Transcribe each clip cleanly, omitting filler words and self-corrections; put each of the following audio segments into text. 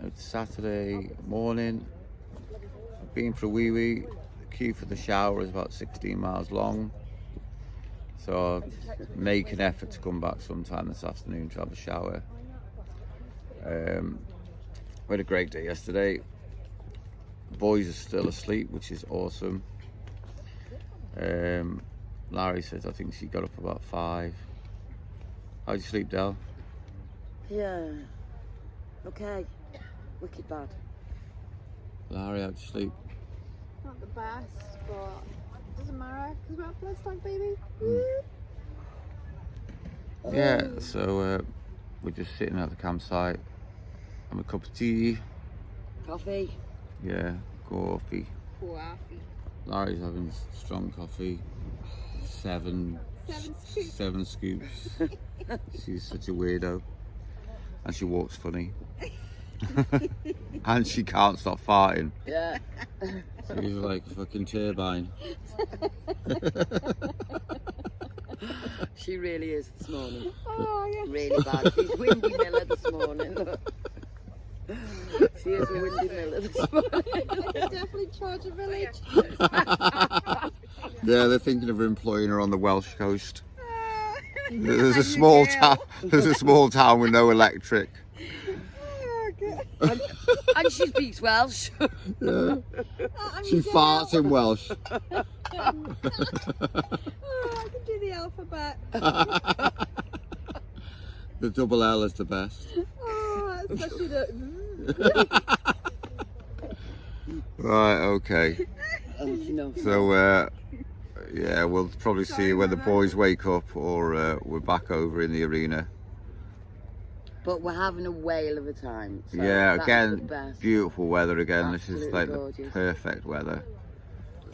It's Saturday morning. I've been for a wee. The queue for the shower is about 16 miles long, so I'll make an effort to come back sometime this afternoon to have a shower. We had a great day yesterday. The boys are still asleep, which is awesome. Larry says I think she got up about 5. How'd you sleep, Del? Yeah. Okay. Wicked bad. Larry, how'd you sleep? Not the best, but it doesn't matter because we're at Bloodstock, baby. Yeah, so we're just sitting at the campsite, having a cup of tea. Coffee. Yeah, coffee. Coffee. Larry's having strong coffee. 7 scoops. 7 scoops. She's such a weirdo, and she walks funny. And she can't stop farting. Yeah. She's like a fucking turbine. She really is this morning. Oh, yeah. Really bad. She's Windy Miller this morning. She is a Windy Miller this morning. Definitely charge a village. Yeah, they're thinking of employing her on the Welsh coast. There's a small town. There's a small town with no electric. And she speaks Welsh. Yeah. She farts in Welsh. Oh, I can do the alphabet. The double L is the best. Oh, especially the. Right, okay. So, yeah, we'll probably see you when the boys wake up, or we're back over in the arena. But we're having a whale of a time. So Yeah, that's again, the best. beautiful weather again. Absolutely This is like gorgeous. the perfect weather.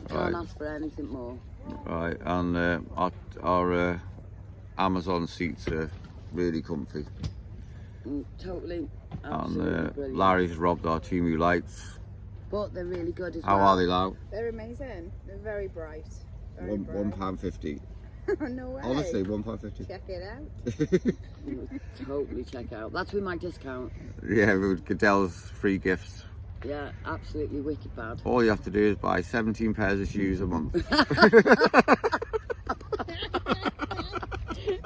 Can't ask for anything more. Right, and our Amazon seats are really comfy. Totally, And absolutely brilliant. Larry's robbed our 2 new lights. But they're really good as How well. are they, Lau? They're amazing. They're very bright. Very bright. £1.50. No way. Honestly, £1.50. Check it out. Totally check out. That's with my discount. Yeah, with Goodell's free gifts. Yeah, absolutely wicked bad. All you have to do is buy 17 pairs of shoes a month.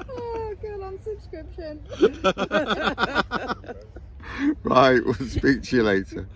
Oh, good on subscription. Right, we'll speak to you later.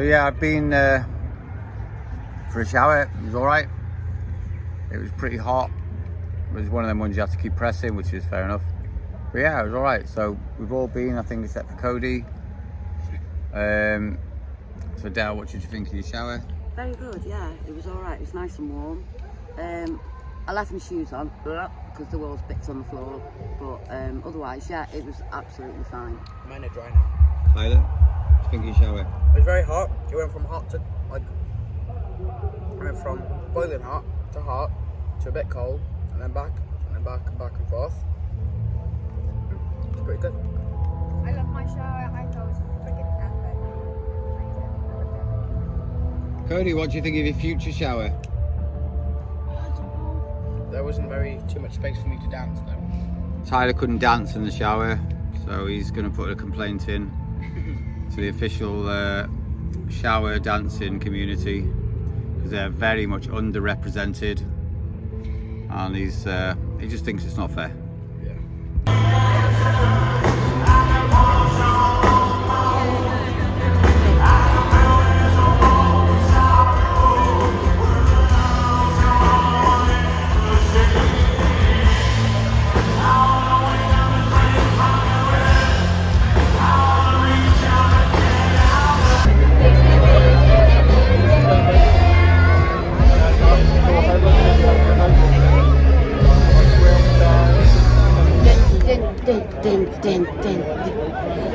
Yeah, I've been for a shower. It was all right. It was pretty hot. It was one of them ones you have to keep pressing, which is fair enough. But yeah, it was all right. So we've all been, I think, except for Cody. So Dale, what did you think of your shower? Very good, yeah. It was all right. It was nice and warm. I left my shoes on because there was bits on the floor. But otherwise, yeah, it was absolutely fine. Mine are dry now. Tyler, what do you think of your shower? It was very hot. It went from hot to like. I went from boiling hot to a bit cold, and then back and and forth. It's pretty good. I love my shower. I thought it was freaking epic. Cody, what do you think of your future shower? There wasn't too much space for me to dance though. Tyler couldn't dance in the shower, so he's going to put a complaint in to the official shower dancing community because they're very much underrepresented, and he just thinks it's not fair.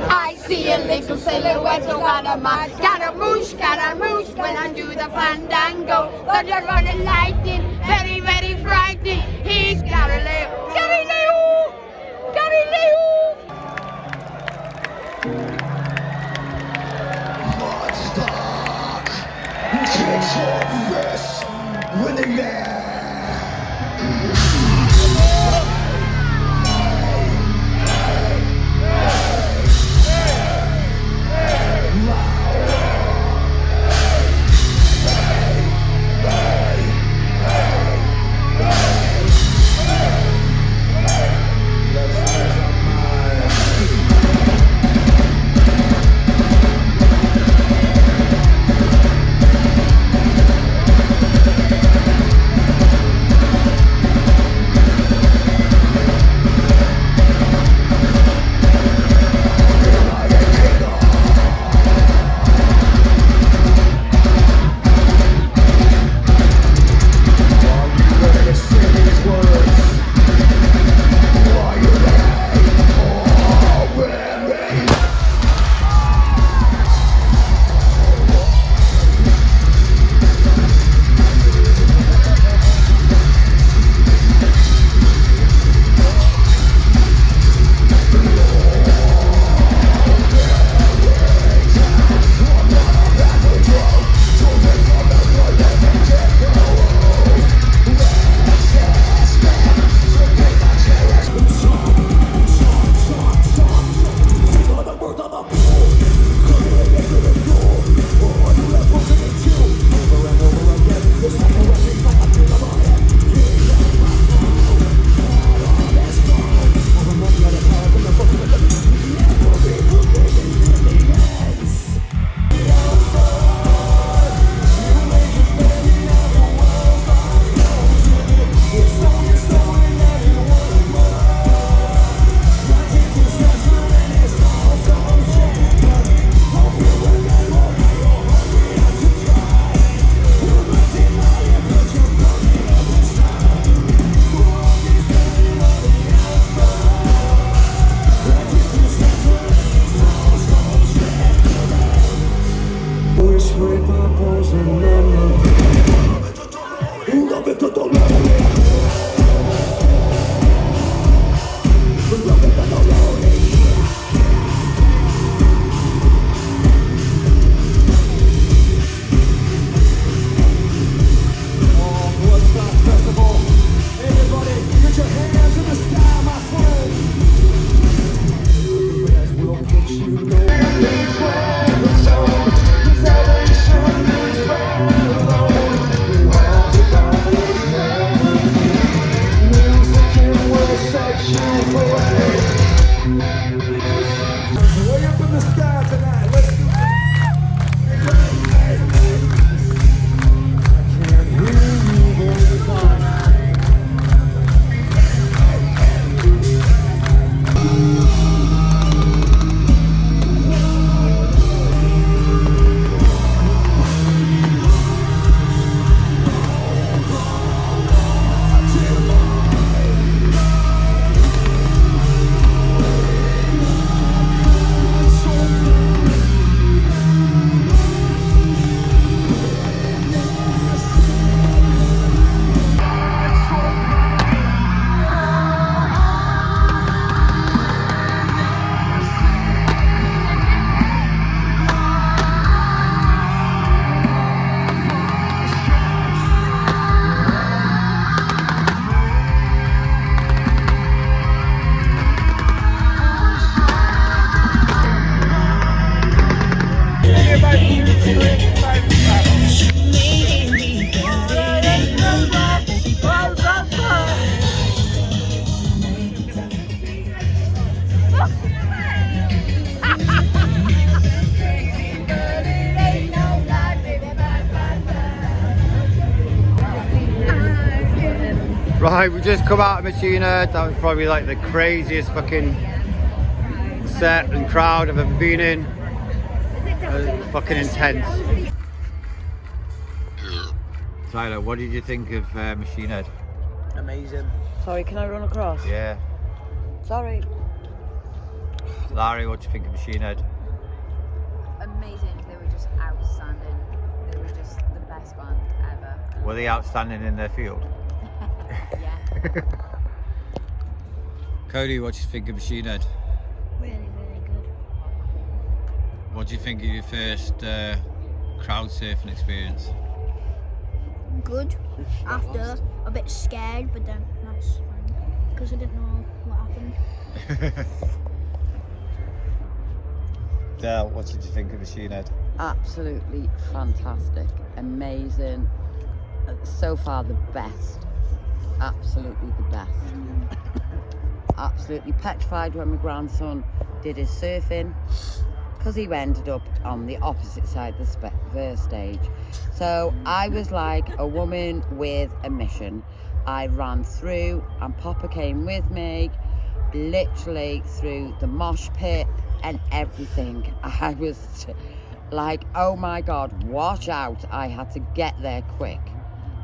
I see a little silhouette on a man. Scaramouche, when I do the fandango. Thunder, running, lightning, very, very frightening. He's Galileo, Galileo, Galileo. Bloodstock kicks your fist when they land. Way up in the sky tonight. Let's do it. I can't hear you very far. Right, we just come out of Machine Head. That was probably like the craziest fucking set and crowd I've ever been in. It was fucking intense. Tyler, what did you think of Machine Head? Amazing. Sorry, can I run across? Yeah. Sorry. Larry, what do you think of Machine Head? Amazing. They were just outstanding. They were just the best band ever. Were they outstanding in their field? Yeah. Cody, what do you think of Machine Head? Really, really good. What do you think of your first crowd surfing experience? Good. After, a bit scared, but then that's fine. Because I didn't know what happened. Dale, what did you think of Machine Head? Absolutely fantastic. Amazing. So far the best. Absolutely the best. Absolutely petrified when my grandson did his surfing because he ended up on the opposite side of the first stage. So I was like a woman with a mission. I ran through and Papa came with me, literally through the mosh pit and everything. I was like, oh my God, watch out. I had to get there quick.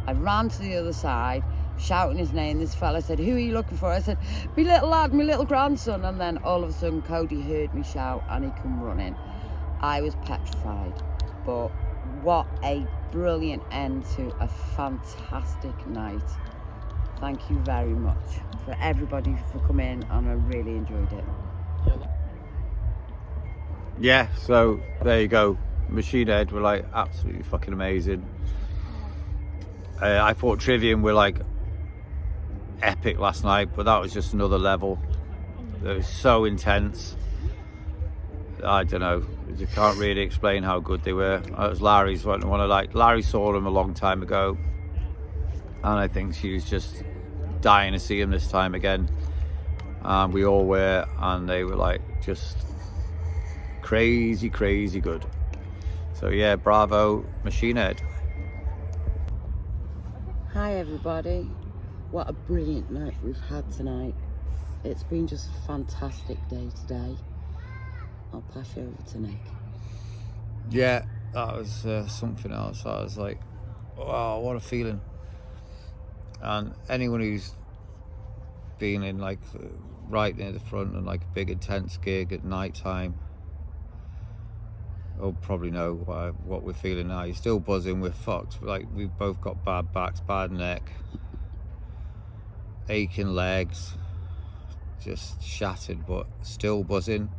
I ran to the other side, shouting his name. This fella said, who are you looking for? I said, me little lad, me little grandson. And then all of a sudden Cody heard me shout and he come running. I was petrified, but what a brilliant end to a fantastic night. Thank you very much for everybody for coming, and I really enjoyed it. Yeah, so there you go. Machine Head were like absolutely fucking amazing. I thought Trivium were like epic last night, but that was just another level. It was so intense. I don't know. You can't really explain how good they were. That was Larry's one. Larry saw them a long time ago, and I think she was just dying to see him this time again. And we all were, and they were like just crazy good. So yeah, bravo, Machine Head. Hi everybody. What a brilliant night we've had tonight. It's been just a fantastic day today. I'll pass you over to Nick. Yeah, that was something else. I was like, wow, what a feeling. And anyone who's been in like right near the front and like a big intense gig at night time will probably know what we're feeling now. You're still buzzing, we're fucked. Like we've both got bad backs, bad neck, aching legs, just shattered, but still buzzing.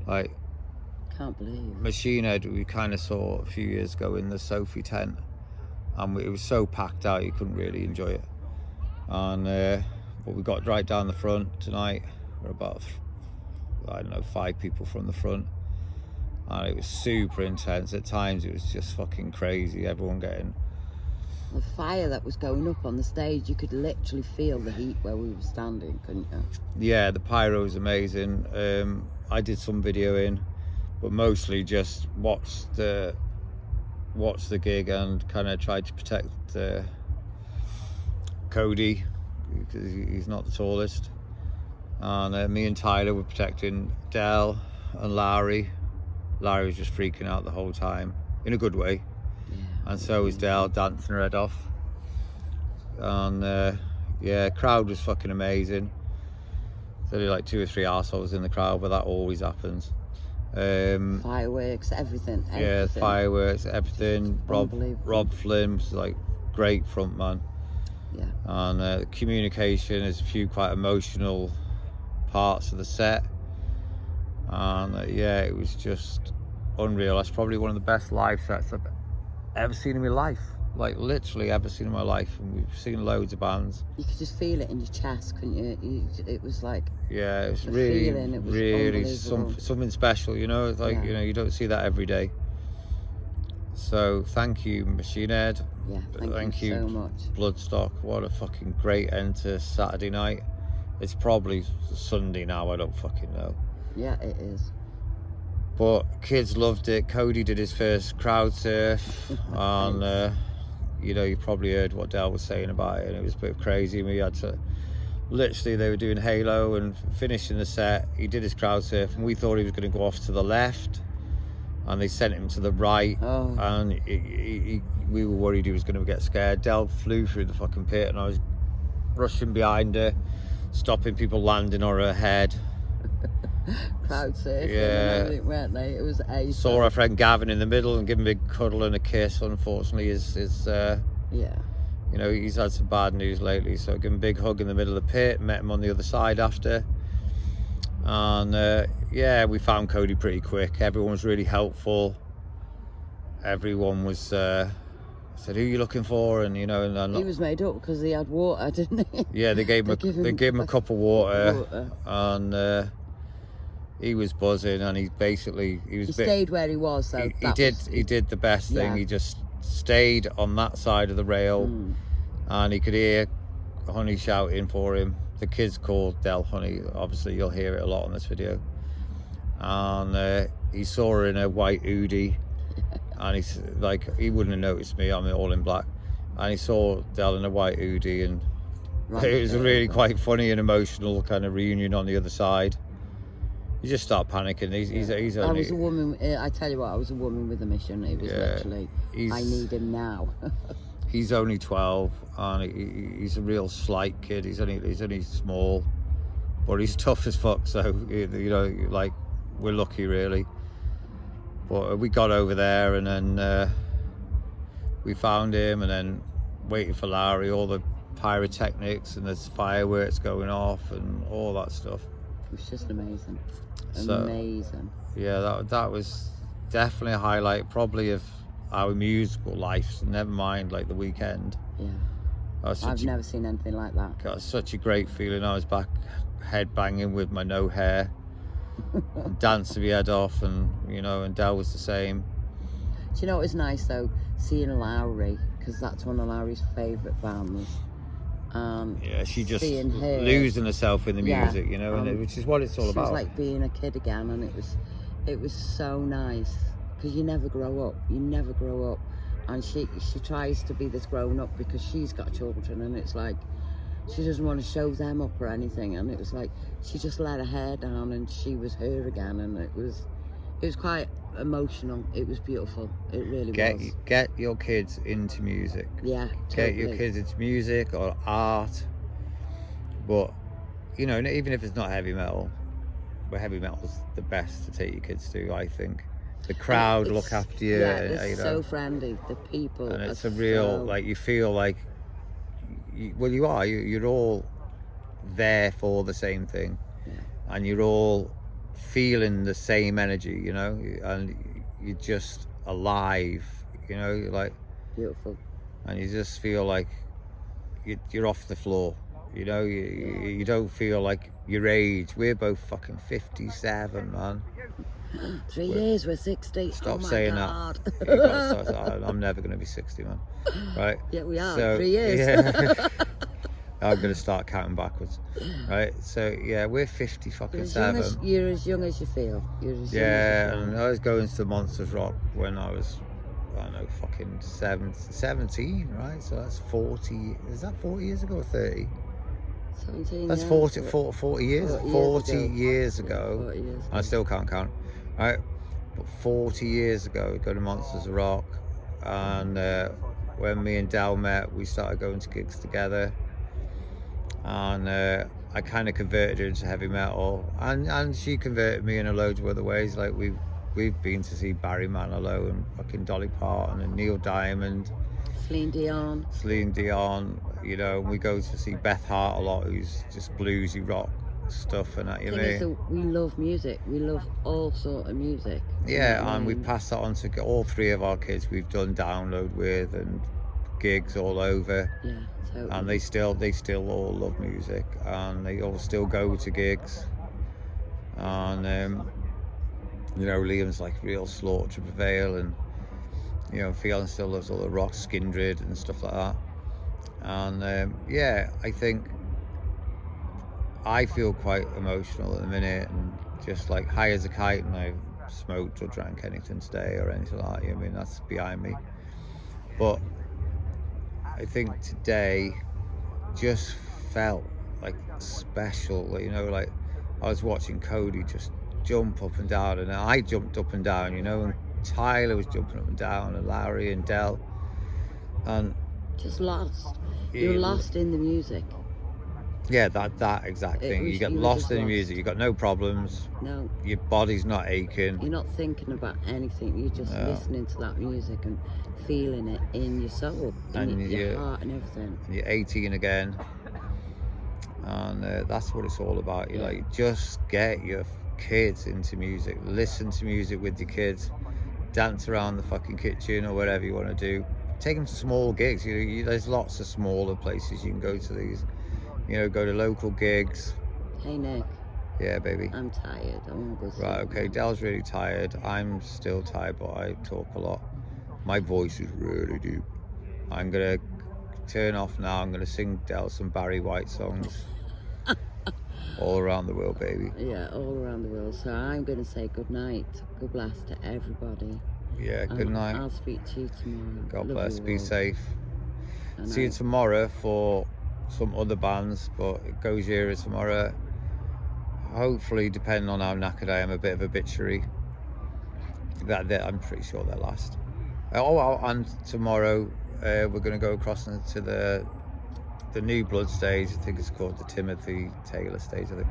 Like, can't believe. Machine Head we kind of saw a few years ago in the Sophie tent, and it was so packed out you couldn't really enjoy it. And but we got right down the front tonight. We're about, I don't know, 5 people from the front, and it was super intense. At times it was just fucking crazy, everyone getting The fire that was going up on the stage, you could literally feel the heat where we were standing, couldn't you? Yeah, the pyro was amazing. I did some videoing, but mostly just watched the gig and kind of tried to protect Cody, because he's not the tallest, and me and Tyler were protecting Del and Larry. Larry was just freaking out the whole time in a good way, and so was Del, dancing her head off. And yeah, crowd was fucking amazing. There's only like 2 or 3 arseholes in the crowd, but that always happens. Fireworks, everything. Yeah, fireworks, everything. Unbelievable. Rob Flynn was like great front man. Yeah. And communication, there's a few quite emotional parts of the set, and yeah, it was just unreal. That's probably one of the best live sets I've ever seen in my life, like literally ever seen in my life. And we've seen loads of bands. You could just feel it in your chest, couldn't you? It was like, yeah, it was the really feeling, it was really unbelievable. something special, you know. It's like, Yeah. you know, you don't see that every day. So thank you, Machine Head. yeah, thank you so much. Bloodstock, what a fucking great end to Saturday night. It's probably Sunday now, I don't fucking know. Yeah, it is. But kids loved it. Cody did his first crowd surf, and you know, you probably heard what Del was saying about it, and it was a bit crazy. We had to, literally, they were doing Halo and finishing the set. He did his crowd surf, and we thought he was going to go off to the left, and they sent him to the right, Oh. and we were worried he was going to get scared. Del flew through the fucking pit, and I was rushing behind her, stopping people landing on her head. Crowd surfing Yeah. and everything, weren't they? It was ace. Saw our friend Gavin in the middle and give him a big cuddle and a kiss. Unfortunately, Yeah. you know, he's had some bad news lately, so I gave him a big hug in the middle of the pit, met him on the other side after. And yeah, we found Cody pretty quick. Everyone was really helpful. Everyone was said, "Who are you looking for?" And you know, and He was made up because he had water, didn't he? yeah, they gave him a cup of water, and he was buzzing, and he was He a bit, stayed where he was, though. he did the best thing. Yeah. He just stayed on that side of the rail, and he could hear Honey shouting for him. The kids called Del Honey. Obviously, you'll hear it a lot on this video. And he saw her in a white hoodie, and he's like, he wouldn't have noticed me. I'm all in black, and he saw Del in a white hoodie, and it was a really quite funny and emotional kind of reunion on the other side. You just start panicking. He's I only, was a woman. I tell you what, I was a woman with a mission. It was literally, I need him now. he's only 12, and he's a real slight kid. He's only small, but he's tough as fuck. So you know, like, we're lucky really. But we got over there, and then we found him, and then waiting for Larry. All the pyrotechnics and there's fireworks going off and all that stuff. It was just amazing. So, Amazing. Yeah, that was definitely a highlight, probably of our musical life. Never mind like the weekend. Yeah. I've never seen anything like that. Got such a great feeling. I was back head banging with my no hair, and dancing my head off, and you know, and Del was the same. Do you know what was nice though? Seeing Lowry, because that's one of Lowry's favourite bands. Yeah, she just seeing her, losing herself in the Yeah, music, you know, and which is what it's all she about. was like being a kid again, and it was so nice because you never grow up. You never grow up, and she tries to be this grown up because she's got children, and it's like she doesn't want to show them up or anything, and it was like she just let her hair down and she was her again, and it was quite emotional. It was beautiful. It really was. Get your kids into music. Yeah, Get your totally. kids into music or art, but you know, even if it's not heavy metal, but heavy metal's the best to take your kids to, I think. The crowd It's- look after you, Yeah, you it's know, so friendly. The people, and it's are a real so- like, you feel like you're all there for the same thing, and you're all feeling the same energy, you know, and you're just alive, you know, you're like, beautiful. and you just feel like you're off the floor, you know. You don't feel like your age. We're both fucking 57, man. 3 years, we're 60. Stop oh my saying God. that. I'm never going to be 60, man. Right? Yeah, we are. So, 3 years. Yeah. I'm going to start counting backwards. Right? So, yeah, we're 50 fucking 7. You're as young as you feel. You're as young Yeah, as you and feel. I was going to the Monsters Rock when I was, I don't know, fucking 17, right? So that's 40, is that 40 years ago or 30? 17, That's yeah. 40 years. 40 years ago. 40 years I ago. still can't count. Right? But 40 years ago, we go to Monsters Rock, and when me and Del met, we started going to gigs together, and I kind of converted her into heavy metal, and she converted me in a load of other ways. Like we've been to see Barry Manilow and fucking Dolly Parton and Neil Diamond, Celine Dion. you know, and we go to see Beth Hart a lot, who's just bluesy rock stuff and that, you Thing know. is that we love music. We love all sort of music. Yeah, and we pass that on to all 3 of our kids. We've done download with and gigs all over. Yeah, totally. And they still all love music, and they all still go to gigs. And you know, Liam's like real Slaughter to Prevail, and you know, Phelan still loves all the rock, Skindred and stuff like that. And yeah, I think I feel quite emotional at the minute, and just like high as a kite, and I've smoked or drank anything today or anything like that. I mean, that's behind me. But I think today just felt like special, you know, like I was watching Cody just jump up and down, and I jumped up and down, you know, and Tyler was jumping up and down, and Larry and Del, and just lost. You're lost in the music. Yeah, that exact thing. You get lost in the music. You got no problems. No. Your body's not aching. You're not thinking about anything. You're just listening to that music and feeling it in your soul, in your heart and everything. You're 18 again, and that's what it's all about. You like just get your kids into music. Listen to music with your kids. Dance around the fucking kitchen or whatever you want to do. Take them to small gigs. There's lots of smaller places you can go to these. You know, go to local gigs. Hey Nick. Yeah, baby. I'm tired. I want to go sleep. Right, okay. Del's really tired. I'm still tired, but I talk a lot. My voice is really deep. I'm gonna turn off now. I'm gonna sing Del some Barry White songs. All around the world, baby. Yeah, all around the world. So I'm gonna say good night. Good bless to everybody. Yeah, good night. I'll speak to you tomorrow. God Love bless. you Be all. safe. See you tomorrow for some other bands, but it goes here tomorrow. Hopefully, depending on how knackered I am, a bit of obituary. That I'm pretty sure they're last. And tomorrow we're going to go across into the new Blood stage. I think it's called the Timothy Taylor stage. I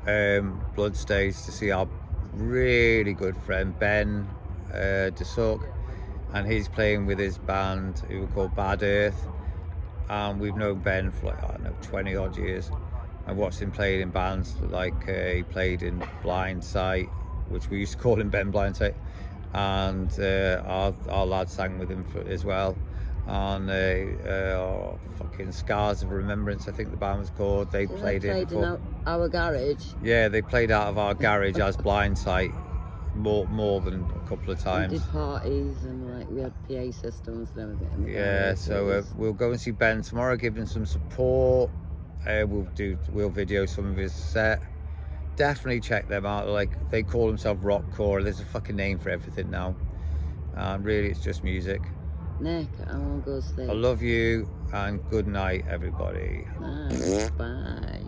think Blood stage, to see our really good friend Ben DeSuck, and he's playing with his band who were called Bad Earth. And we've known Ben for like, I don't know, 20 odd years. I've watched him play in bands, like he played in Blind Sight, which we used to call him Ben Blind Sight, and our lad sang with him as well. And fucking Scars of Remembrance, I think the band was called. They played it before. In our garage. Yeah, they played out of our garage as Blind Sight more than a couple of times. We did parties and like we had PA systems and everything. In the Yeah, garage. so we'll go and see Ben tomorrow, give him some support. We'll video some of his set. Definitely check them out. Like, they call themselves rockcore. There's a fucking name for everything now. Really, it's just music. Nick, I want to go sleep. I love you, and good night, everybody. Bye. Bye.